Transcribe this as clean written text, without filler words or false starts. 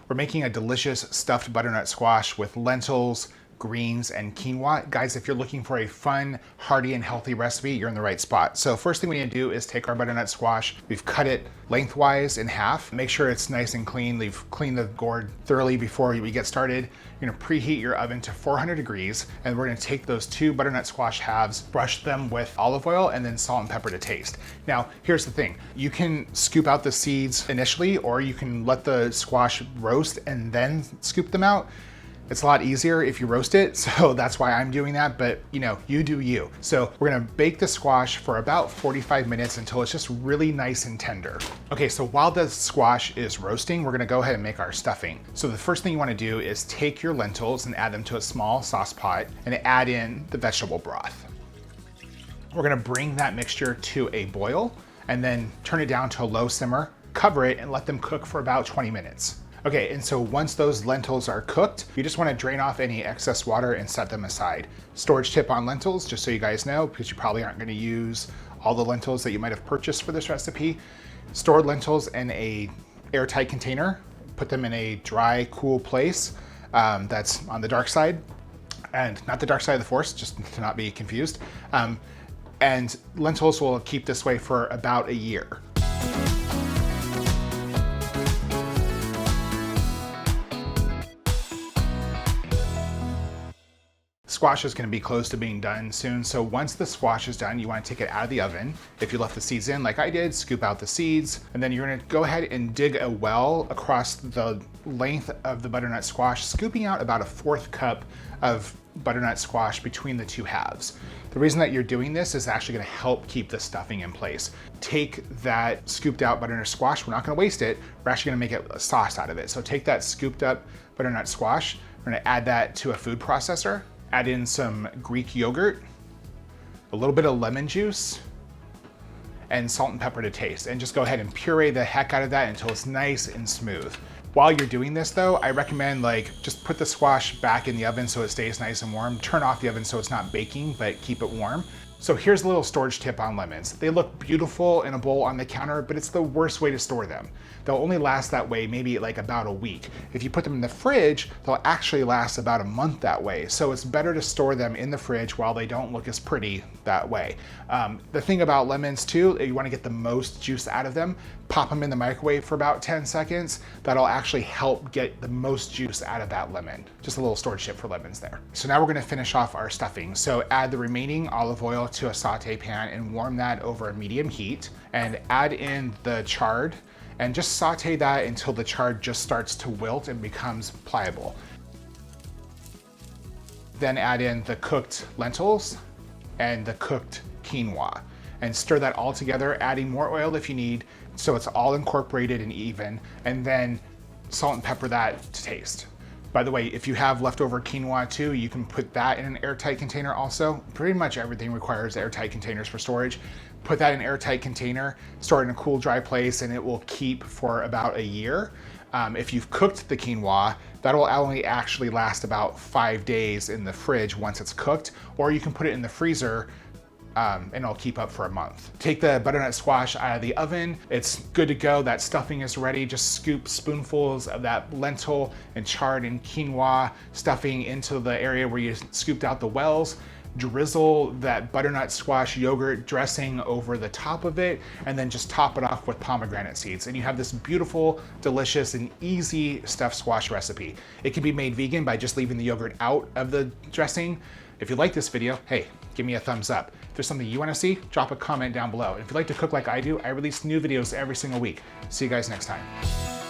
We're making a delicious stuffed butternut squash with lentils, greens, and quinoa. Guys, if you're looking for a fun, hearty, and healthy recipe, you're in the right spot. So first thing we need to do is take our butternut squash. We've cut it lengthwise in half. Make sure it's nice and clean. We've cleaned the gourd thoroughly before we get started. You're gonna preheat your oven to 400 degrees, and we're gonna take those 2 butternut squash halves, brush them with olive oil, and then salt and pepper to taste. Now, here's the thing. You can scoop out the seeds initially, or you can let the squash roast and then scoop them out. It's a lot easier if you roast it, so that's why I'm doing that, but you do you. So we're gonna bake the squash for about 45 minutes until it's just really nice and tender. Okay, so while the squash is roasting, we're gonna go ahead and make our stuffing. So the first thing you wanna do is take your lentils and add them to a small sauce pot and add in the vegetable broth. We're gonna bring that mixture to a boil and then turn it down to a low simmer, cover it, and let them cook for about 20 minutes. Okay, and so once those lentils are cooked, you just wanna drain off any excess water and set them aside. Storage tip on lentils, just so you guys know, because you probably aren't gonna use all the lentils that you might have purchased for this recipe. Store lentils in a airtight container, put them in a dry, cool place that's on the dark side, and not the dark side of the force, just to not be confused. And lentils will keep this way for about a year. Squash is gonna be close to being done soon, so once the squash is done, you wanna take it out of the oven. If you left the seeds in, like I did, scoop out the seeds, and then you're gonna go ahead and dig a well across the length of the butternut squash, scooping out about a 1/4 cup of butternut squash between the 2 halves. The reason that you're doing this is actually gonna help keep the stuffing in place. Take that scooped out butternut squash, we're not gonna waste it, we're actually gonna make a sauce out of it. So take that scooped up butternut squash, we're gonna add that to a food processor, add in some Greek yogurt, a little bit of lemon juice, and salt and pepper to taste. And just go ahead and puree the heck out of that until it's nice and smooth. While you're doing this though, I recommend just put the squash back in the oven so it stays nice and warm. Turn off the oven so it's not baking, but keep it warm. So here's a little storage tip on lemons. They look beautiful in a bowl on the counter, but it's the worst way to store them. They'll only last that way maybe about a week. If you put them in the fridge, they'll actually last about a month that way. So it's better to store them in the fridge while they don't look as pretty that way. The thing about lemons too, you wanna get the most juice out of them, pop them in the microwave for about 10 seconds. That'll actually help get the most juice out of that lemon. Just a little storage tip for lemons there. So now we're gonna finish off our stuffing. So add the remaining olive oil to a saute pan and warm that over a medium heat, and add in the chard and just saute that until the chard just starts to wilt and becomes pliable. Then add in the cooked lentils and the cooked quinoa and stir that all together, adding more oil if you need so it's all incorporated and even, and then salt and pepper that to taste. By the way, if you have leftover quinoa too, you can put that in an airtight container also. Pretty much everything requires airtight containers for storage. Put that in an airtight container, store it in a cool, dry place, and it will keep for about a year. If you've cooked the quinoa, that'll only actually last about 5 days in the fridge once it's cooked, or you can put it in the freezer and it'll keep up for a month. Take the butternut squash out of the oven. It's good to go. That stuffing is ready. Just scoop spoonfuls of that lentil and chard and quinoa stuffing into the area where you scooped out the wells. Drizzle that butternut squash yogurt dressing over the top of it, and then just top it off with pomegranate seeds. And you have this beautiful, delicious, and easy stuffed squash recipe. It can be made vegan by just leaving the yogurt out of the dressing. If you like this video, hey, give me a thumbs up. If there's something you wanna see, drop a comment down below. And if you'd like to cook like I do, I release new videos every single week. See you guys next time.